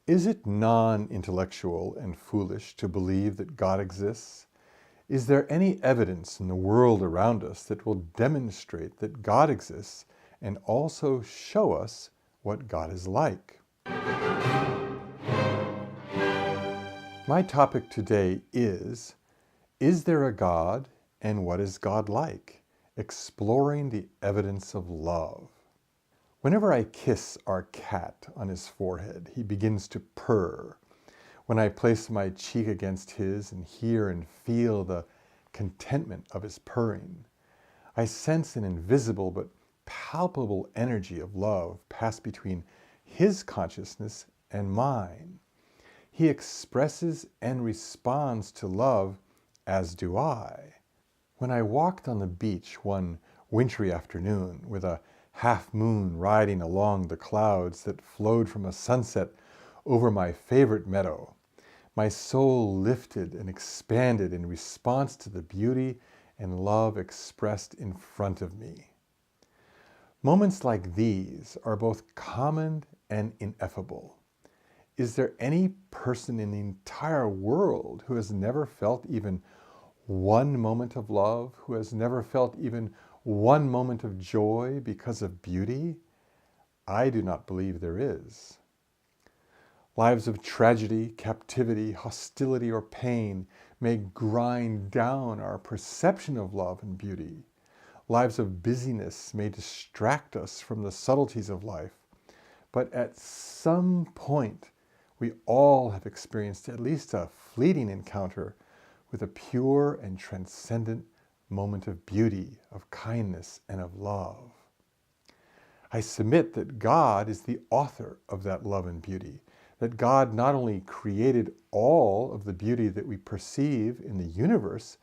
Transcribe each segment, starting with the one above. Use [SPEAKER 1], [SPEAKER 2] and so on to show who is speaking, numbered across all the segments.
[SPEAKER 1] Is it non-intellectual and foolish to believe that God exists? Is there any evidence in the world around us that will demonstrate that God exists and also show us what God is like? My topic today is there a God and what is God like? Exploring the evidence of love. Whenever I kiss our cat on his forehead, he begins to purr. When I place my cheek against his and hear and feel the contentment of his purring, I sense an invisible but palpable energy of love pass between his consciousness and mine. He expresses and responds to love, as do I. When I walked on the beach one wintry afternoon with a half moon riding along the clouds that flowed from a sunset over my favorite meadow, my soul lifted and expanded in response to the beauty and love expressed in front of me. Moments like these are both common and ineffable. Is there any person in the entire world who has never felt even one moment of love, who has never felt even one moment of joy because of beauty? I do not believe there is. Lives of tragedy, captivity, hostility, or pain may grind down our perception of love and beauty. Lives of busyness may distract us from the subtleties of life. But at some point, we all have experienced at least a fleeting encounter with a pure and transcendent moment of beauty, of kindness, and of love. I submit that God is the author of that love and beauty, that God not only created all of the beauty that we perceive in the universe,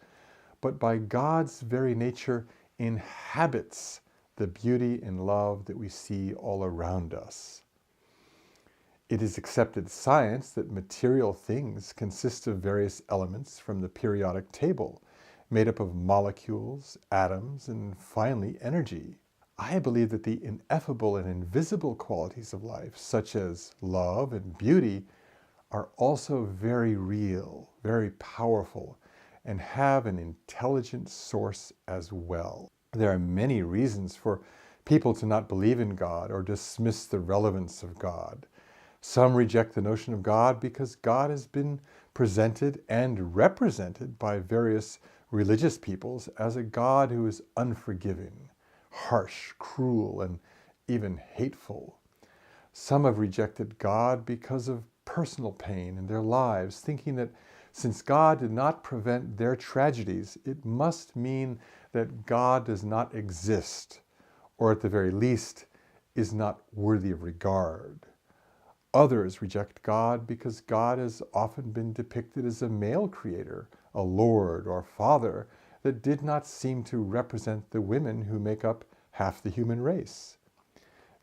[SPEAKER 1] but by God's very nature inhabits the beauty and love that we see all around us. It is accepted science that material things consist of various elements from the periodic table, made up of molecules, atoms, and finally energy. I believe that the ineffable and invisible qualities of life, such as love and beauty, are also very real, very powerful, and have an intelligent source as well. There are many reasons for people to not believe in God or dismiss the relevance of God. Some reject the notion of God because God has been presented and represented by various religious peoples as a God who is unforgiving, harsh, cruel, and even hateful. Some have rejected God because of personal pain in their lives, thinking that since God did not prevent their tragedies, it must mean that God does not exist, or at the very least, is not worthy of regard. Others reject God because God has often been depicted as a male creator, a lord or father that did not seem to represent the women who make up half the human race.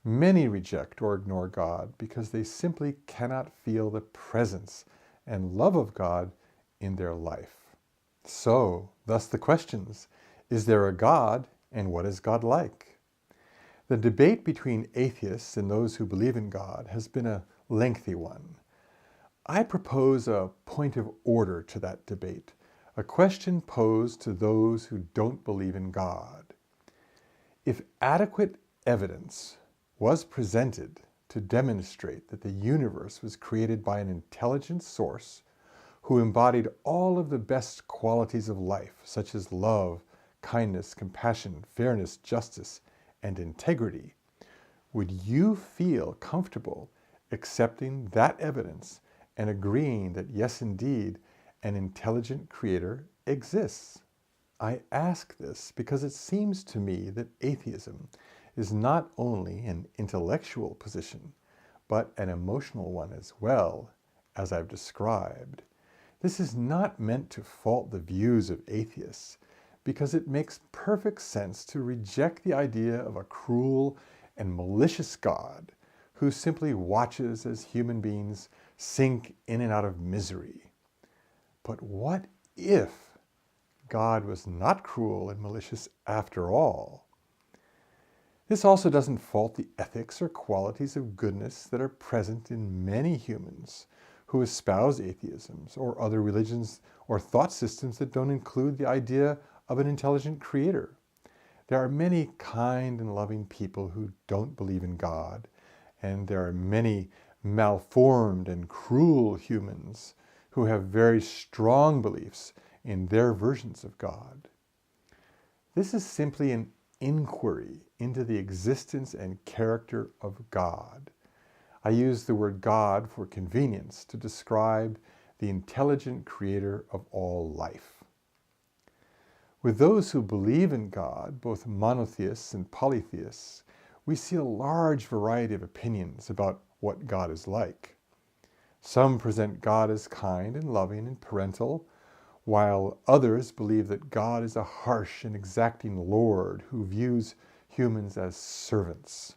[SPEAKER 1] Many reject or ignore God because they simply cannot feel the presence and love of God in their life. So, thus the questions: is there a God, and what is God like? The debate between atheists and those who believe in God has been a lengthy one. I propose a point of order to that debate, a question posed to those who don't believe in God. If adequate evidence was presented to demonstrate that the universe was created by an intelligent source who embodied all of the best qualities of life, such as love, kindness, compassion, fairness, justice, and integrity, would you feel comfortable accepting that evidence and agreeing that yes, indeed, an intelligent creator exists? I ask this because it seems to me that atheism is not only an intellectual position, but an emotional one as well, as I've described. This is not meant to fault the views of atheists, because it makes perfect sense to reject the idea of a cruel and malicious God who simply watches as human beings sink in and out of misery. But what if God was not cruel and malicious after all? This also doesn't fault the ethics or qualities of goodness that are present in many humans who espouse atheisms or other religions or thought systems that don't include the idea of an intelligent creator. There are many kind and loving people who don't believe in God, and there are many malformed and cruel humans who have very strong beliefs in their versions of God. This is simply an inquiry into the existence and character of God. I use the word God for convenience to describe the intelligent creator of all life. With those who believe in God, both monotheists and polytheists, we see a large variety of opinions about what God is like. Some present God as kind and loving and parental, while others believe that God is a harsh and exacting Lord who views humans as servants.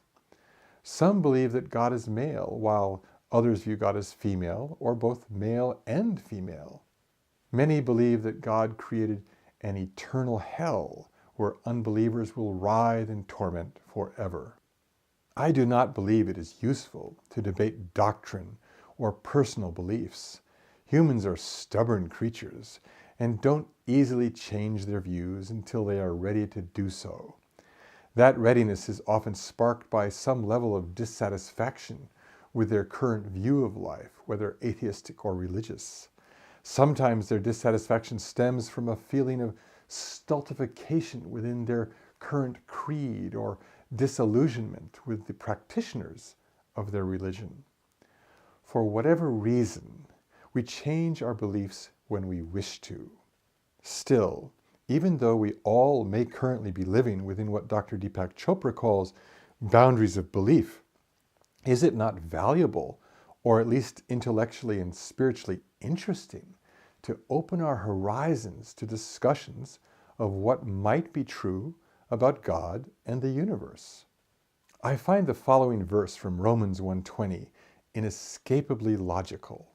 [SPEAKER 1] Some believe that God is male, while others view God as female, or both male and female. Many believe that God created an eternal hell where unbelievers will writhe in torment forever. I do not believe it is useful to debate doctrine or personal beliefs. Humans are stubborn creatures and don't easily change their views until they are ready to do so. That readiness is often sparked by some level of dissatisfaction with their current view of life, whether atheistic or religious. Sometimes their dissatisfaction stems from a feeling of stultification within their current creed or disillusionment with the practitioners of their religion. For whatever reason, we change our beliefs when we wish to. Still, even though we all may currently be living within what Dr. Deepak Chopra calls boundaries of belief, is it not valuable, or at least intellectually and spiritually interesting, to open our horizons to discussions of what might be true about God and the universe? I find the following verse from Romans 1:20 inescapably logical.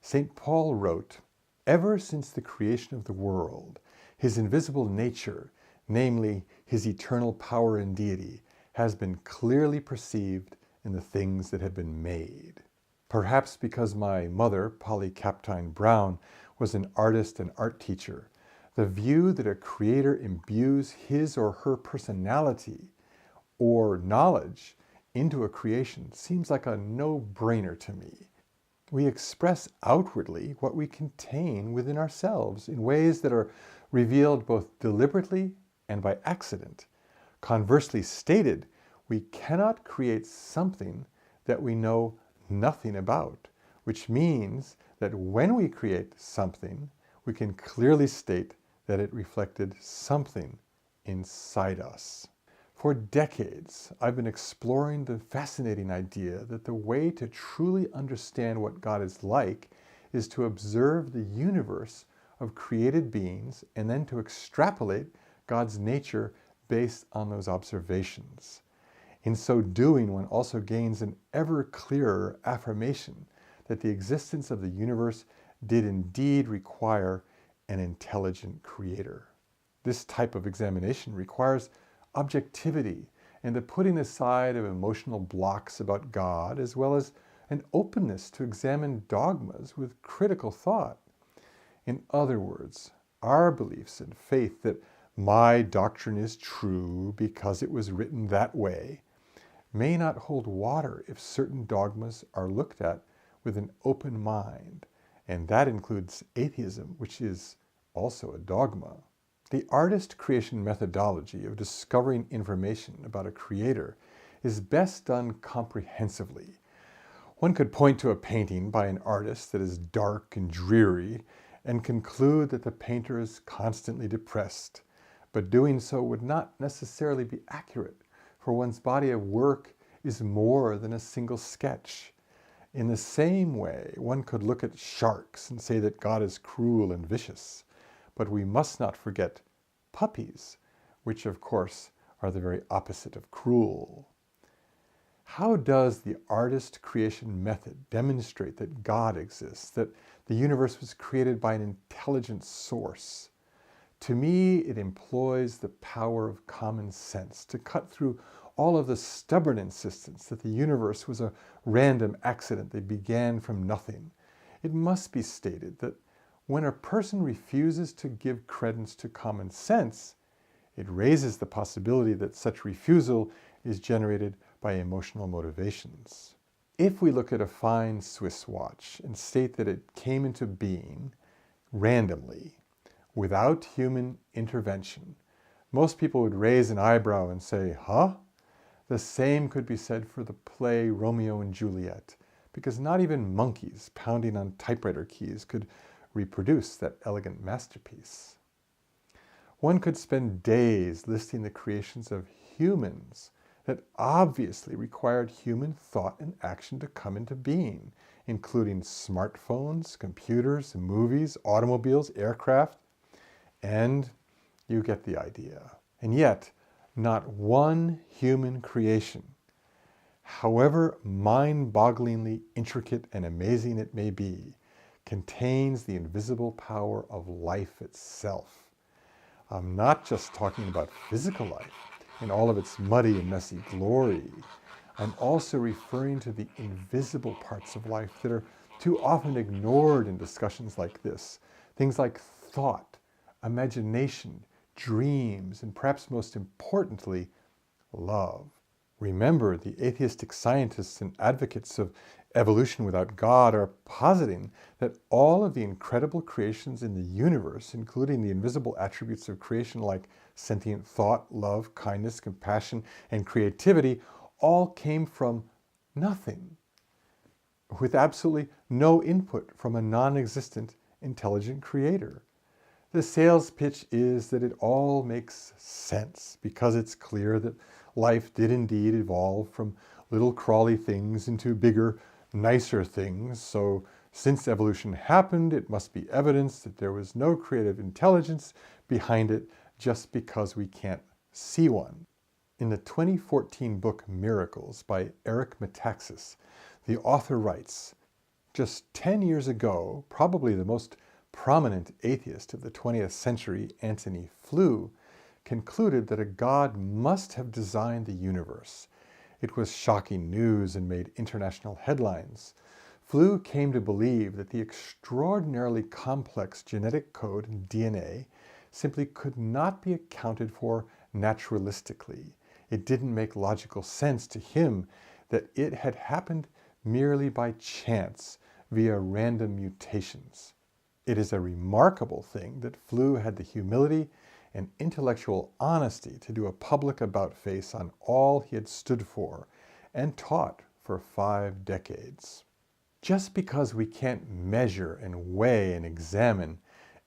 [SPEAKER 1] St. Paul wrote, "Ever since the creation of the world, his invisible nature, namely his eternal power and deity, has been clearly perceived in the things that have been made." Perhaps because my mother, Polly Captine Brown, was an artist and art teacher, the view that a creator imbues his or her personality or knowledge into a creation seems like a no-brainer to me. We express outwardly what we contain within ourselves in ways that are revealed both deliberately and by accident. Conversely stated, we cannot create something that we know nothing about, which means that when we create something, we can clearly state that it reflected something inside us. For decades, I've been exploring the fascinating idea that the way to truly understand what God is like is to observe the universe of created beings and then to extrapolate God's nature based on those observations. In so doing, one also gains an ever clearer affirmation that the existence of the universe did indeed require an intelligent creator. This type of examination requires objectivity and the putting aside of emotional blocks about God, as well as an openness to examine dogmas with critical thought. In other words, our beliefs and faith that my doctrine is true because it was written that way may not hold water if certain dogmas are looked at with an open mind, and that includes atheism, which is also a dogma. The artist creation methodology of discovering information about a creator is best done comprehensively. One could point to a painting by an artist that is dark and dreary and conclude that the painter is constantly depressed, but doing so would not necessarily be accurate, for one's body of work is more than a single sketch. In the same way, one could look at sharks and say that God is cruel and vicious, but we must not forget puppies, which of course are the very opposite of cruel. How does the artist creation method demonstrate that God exists, that the universe was created by an intelligent source? To me, it employs the power of common sense to cut through all of the stubborn insistence that the universe was a random accident that began from nothing, it must be stated that when a person refuses to give credence to common sense, it raises the possibility that such refusal is generated by emotional motivations. If we look at a fine Swiss watch and state that it came into being randomly, without human intervention, most people would raise an eyebrow and say, huh? The same could be said for the play Romeo and Juliet, because not even monkeys pounding on typewriter keys could reproduce that elegant masterpiece. One could spend days listing the creations of humans that obviously required human thought and action to come into being, including smartphones, computers, movies, automobiles, aircraft, and you get the idea. And yet, not one human creation, however mind-bogglingly intricate and amazing it may be, contains the invisible power of life itself. I'm not just talking about physical life in all of its muddy and messy glory. I'm also referring to the invisible parts of life that are too often ignored in discussions like this. Things like thought, imagination, dreams, and perhaps most importantly, love. Remember, the atheistic scientists and advocates of evolution without God are positing that all of the incredible creations in the universe, including the invisible attributes of creation like sentient thought, love, kindness, compassion, and creativity, all came from nothing, with absolutely no input from a non-existent intelligent creator. The sales pitch is that it all makes sense because it's clear that life did indeed evolve from little crawly things into bigger, nicer things. So since evolution happened, it must be evidence that there was no creative intelligence behind it just because we can't see one. In the 2014 book Miracles by Eric Metaxas, the author writes, just 10 years ago, probably the most prominent atheist of the 20th century, Antony Flew, concluded that a God must have designed the universe. It was shocking news and made international headlines. Flew came to believe that the extraordinarily complex genetic code in DNA simply could not be accounted for naturalistically. It didn't make logical sense to him that it had happened merely by chance via random mutations. It is a remarkable thing that Flew had the humility and intellectual honesty to do a public about-face on all he had stood for and taught for 5 decades. Just because we can't measure and weigh and examine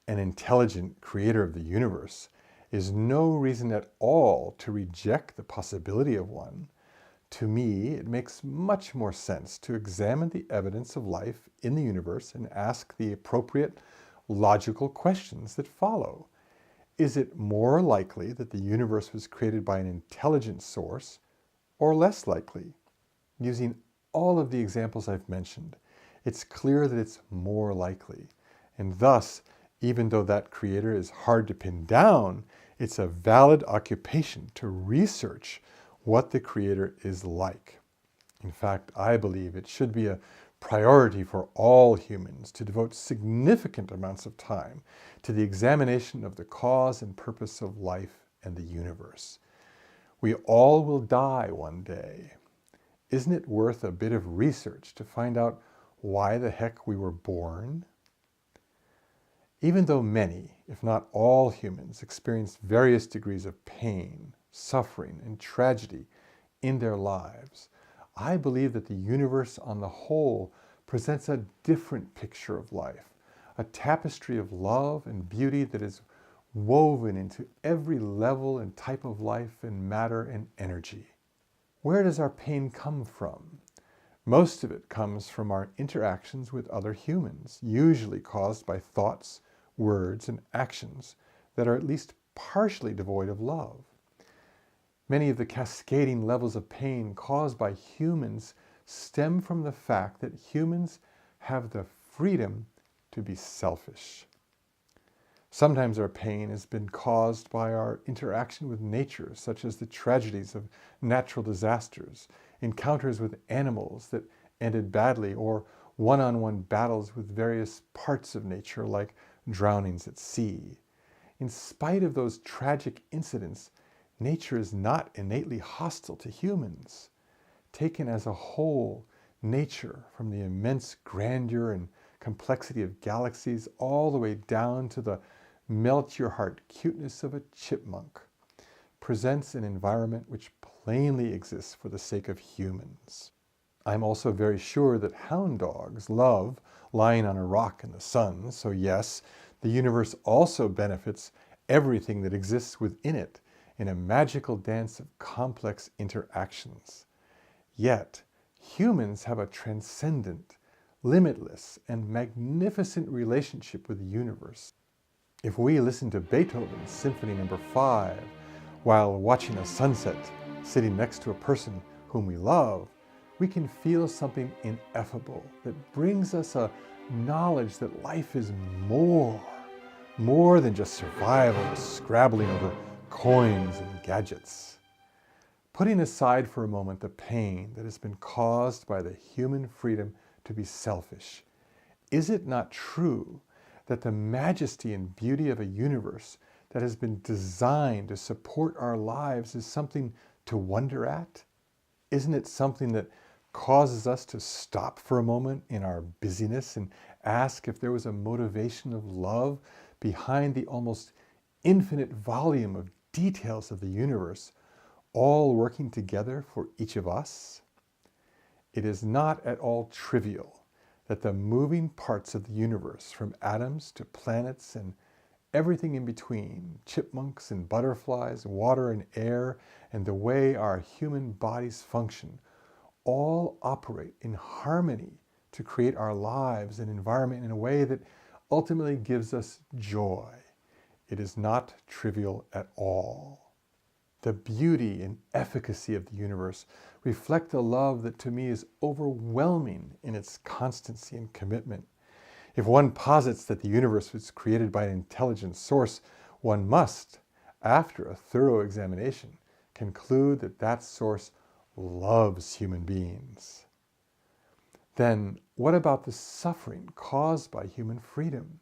[SPEAKER 1] an intelligent creator of the universe is no reason at all to reject the possibility of one. To me, it makes much more sense to examine the evidence of life in the universe and ask the appropriate logical questions that follow. Is it more likely that the universe was created by an intelligent source, or less likely? Using all of the examples I've mentioned, it's clear that it's more likely. And thus, even though that creator is hard to pin down, it's a valid occupation to research what the creator is like. In fact, I believe it should be a priority for all humans to devote significant amounts of time to the examination of the cause and purpose of life and the universe. We all will die one day. Isn't it worth a bit of research to find out why the heck we were born? Even though many, if not all humans, experience various degrees of pain, suffering, and tragedy in their lives, I believe that the universe on the whole presents a different picture of life, a tapestry of love and beauty that is woven into every level and type of life and matter and energy. Where does our pain come from? Most of it comes from our interactions with other humans, usually caused by thoughts, words, and actions that are at least partially devoid of love. Many of the cascading levels of pain caused by humans stem from the fact that humans have the freedom to be selfish. Sometimes our pain has been caused by our interaction with nature, such as the tragedies of natural disasters, encounters with animals that ended badly, or one-on-one battles with various parts of nature, like drownings at sea. In spite of those tragic incidents, nature is not innately hostile to humans. Taken as a whole, nature, from the immense grandeur and complexity of galaxies all the way down to the melt-your-heart cuteness of a chipmunk, presents an environment which plainly exists for the sake of humans. I'm also very sure that hound dogs love lying on a rock in the sun, so yes, the universe also benefits everything that exists within it in a magical dance of complex interactions. Yet, humans have a transcendent, limitless, and magnificent relationship with the universe. If we listen to Beethoven's Symphony No. 5 while watching a sunset, sitting next to a person whom we love, we can feel something ineffable that brings us a knowledge that life is more than just survival or scrabbling over coins and gadgets. Putting aside for a moment the pain that has been caused by the human freedom to be selfish, is it not true that the majesty and beauty of a universe that has been designed to support our lives is something to wonder at? Isn't it something that causes us to stop for a moment in our busyness and ask if there was a motivation of love behind the almost infinite volume of details of the universe, all working together for each of us? It is not at all trivial that the moving parts of the universe, from atoms to planets and everything in between, chipmunks and butterflies, water and air, and the way our human bodies function, all operate in harmony to create our lives and environment in a way that ultimately gives us joy. It is not trivial at all. The beauty and efficacy of the universe reflect a love that to me is overwhelming in its constancy and commitment. If one posits that the universe was created by an intelligent source, one must, after a thorough examination, conclude that that source loves human beings. Then what about the suffering caused by human freedom?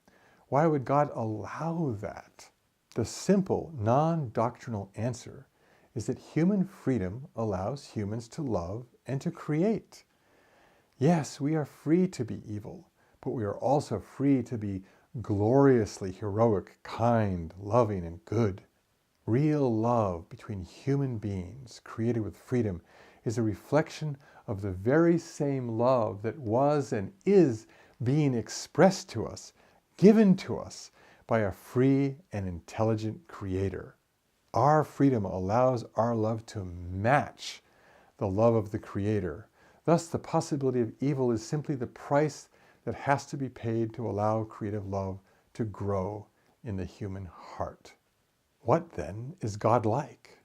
[SPEAKER 1] Why would God allow that? The simple, non-doctrinal answer is that human freedom allows humans to love and to create. Yes, we are free to be evil, but we are also free to be gloriously heroic, kind, loving, and good. Real love between human beings created with freedom is a reflection of the very same love that was and is being expressed to us, given to us by a free and intelligent Creator. Our freedom allows our love to match the love of the Creator. Thus, the possibility of evil is simply the price that has to be paid to allow creative love to grow in the human heart. What then is God like?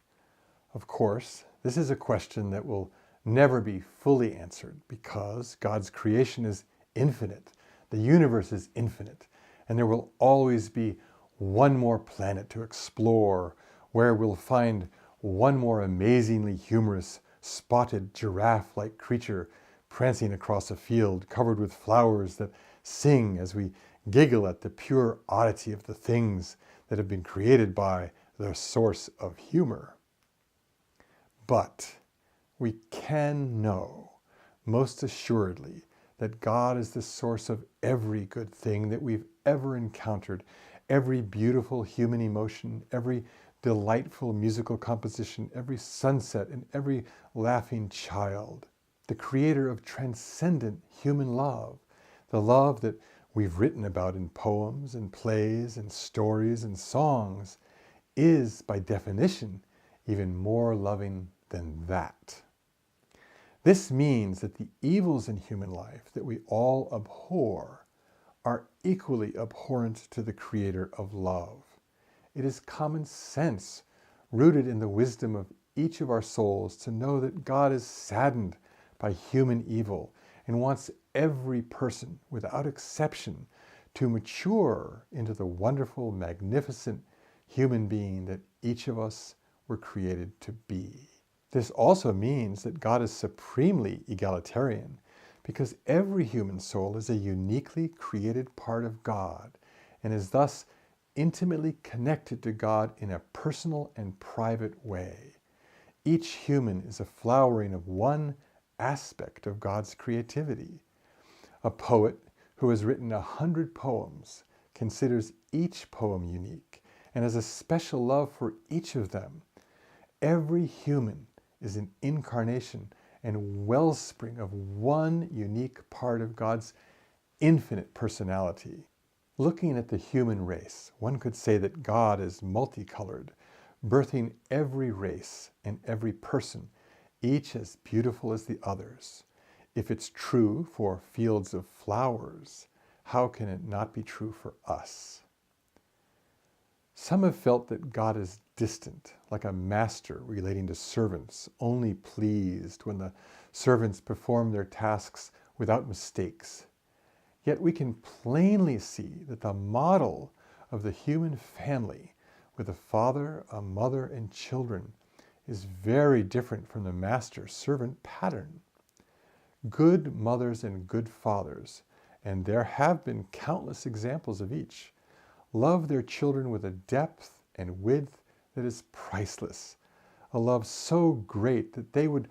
[SPEAKER 1] Of course, this is a question that will never be fully answered because God's creation is infinite. The universe is infinite. And there will always be one more planet to explore where we'll find one more amazingly humorous, spotted giraffe-like creature prancing across a field covered with flowers that sing as we giggle at the pure oddity of the things that have been created by the source of humor. But we can know most assuredly that God is the source of every good thing that we've ever encountered, every beautiful human emotion, every delightful musical composition, every sunset, and every laughing child. The creator of transcendent human love, the love that we've written about in poems and plays and stories and songs, is by definition even more loving than that. This means that the evils in human life that we all abhor are equally abhorrent to the Creator of love. It is common sense, rooted in the wisdom of each of our souls, to know that God is saddened by human evil and wants every person, without exception, to mature into the wonderful, magnificent human being that each of us were created to be. This also means that God is supremely egalitarian, because every human soul is a uniquely created part of God and is thus intimately connected to God in a personal and private way. Each human is a flowering of one aspect of God's creativity. A poet who has written 100 poems considers each poem unique and has a special love for each of them. Every human is an incarnation and wellspring of one unique part of God's infinite personality. Looking at the human race, one could say that God is multicolored, birthing every race and every person, each as beautiful as the others. If it's true for fields of flowers, how can it not be true for us? Some have felt that God is distant, like a master relating to servants, only pleased when the servants perform their tasks without mistakes. Yet we can plainly see that the model of the human family, with a father, a mother, and children, is very different from the master-servant pattern. Good mothers and good fathers, and there have been countless examples of each, love their children with a depth and width that is priceless, a love so great that they would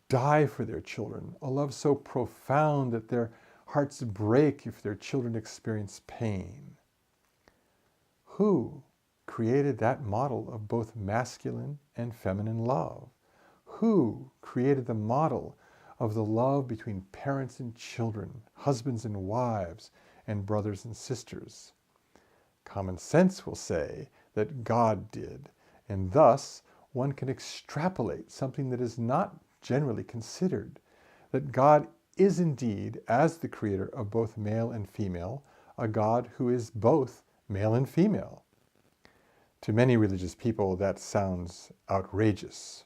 [SPEAKER 1] die for their children, a love so profound that their hearts break if their children experience pain. Who created that model of both masculine and feminine love? Who created the model of the love between parents and children, husbands and wives, and brothers and sisters? Common sense will say that God did, and thus one can extrapolate something that is not generally considered, that God is indeed, as the creator of both male and female, a God who is both male and female. To many religious people, that sounds outrageous.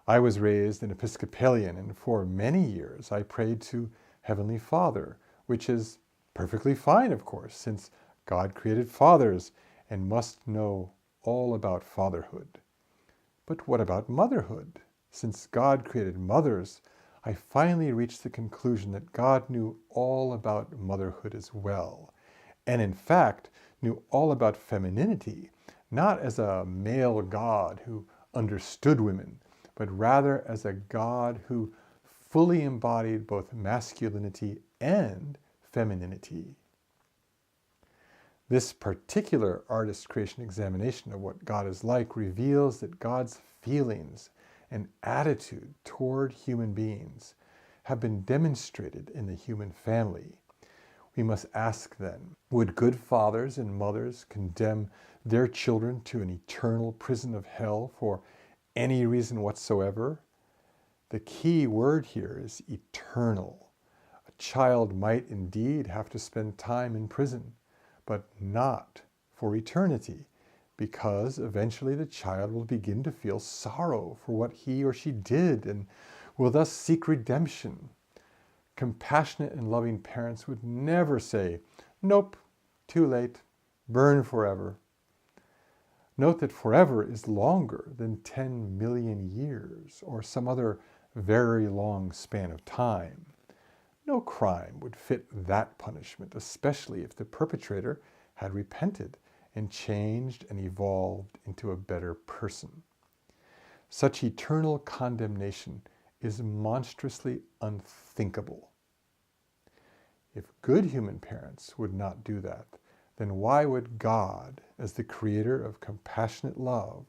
[SPEAKER 1] I was raised an Episcopalian, and for many years I prayed to Heavenly Father, which is perfectly fine, of course, since God created fathers and must know all about fatherhood. But what about motherhood? Since God created mothers, I finally reached the conclusion that God knew all about motherhood as well, and in fact knew all about femininity, not as a male God who understood women, but rather as a God who fully embodied both masculinity and femininity. This particular artist creation examination of what God is like reveals that God's feelings and attitude toward human beings have been demonstrated in the human family. We must ask then, would good fathers and mothers condemn their children to an eternal prison of hell for any reason whatsoever? The key word here is eternal. A child might indeed have to spend time in prison, but not for eternity, because eventually the child will begin to feel sorrow for what he or she did and will thus seek redemption. Compassionate and loving parents would never say, "Nope, too late, burn forever." Note that forever is longer than 10 million years or some other very long span of time. No crime would fit that punishment, especially if the perpetrator had repented and changed and evolved into a better person. Such eternal condemnation is monstrously unthinkable. If good human parents would not do that, then why would God, as the creator of compassionate love,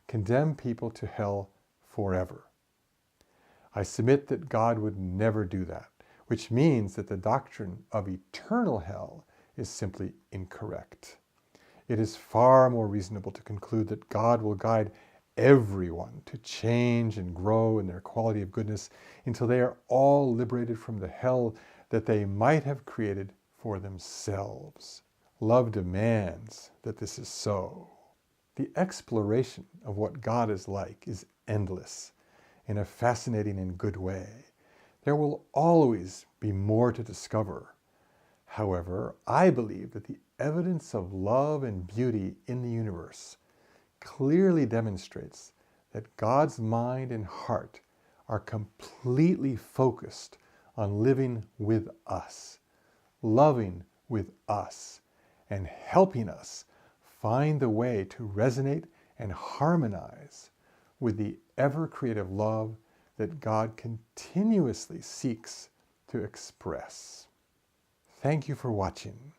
[SPEAKER 1] condemn people to hell forever? I submit that God would never do that, which means that the doctrine of eternal hell is simply incorrect. It is far more reasonable to conclude that God will guide everyone to change and grow in their quality of goodness until they are all liberated from the hell that they might have created for themselves. Love demands that this is so. The exploration of what God is like is endless in a fascinating and good way. There will always be more to discover. However, I believe that the evidence of love and beauty in the universe clearly demonstrates that God's mind and heart are completely focused on living with us, loving with us, and helping us find the way to resonate and harmonize with the ever-creative love that God continuously seeks to express. Thank you for watching.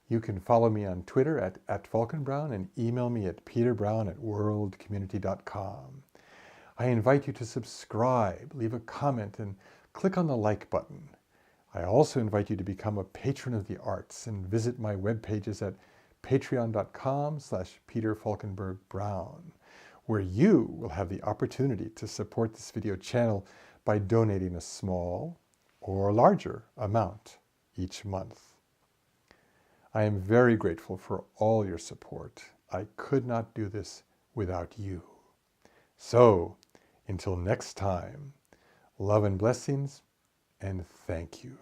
[SPEAKER 1] You can follow me on Twitter at Falkenbrown and email me at peterbrown@worldcommunity.com. I invite you to subscribe, leave a comment, and click on the like button. I also invite you to become a patron of the arts and visit my web pages at patreon.com/Peter Falkenberg Brown, where you will have the opportunity to support this video channel by donating a small or larger amount each month. I am very grateful for all your support. I could not do this without you. So, until next time, love and blessings, and thank you.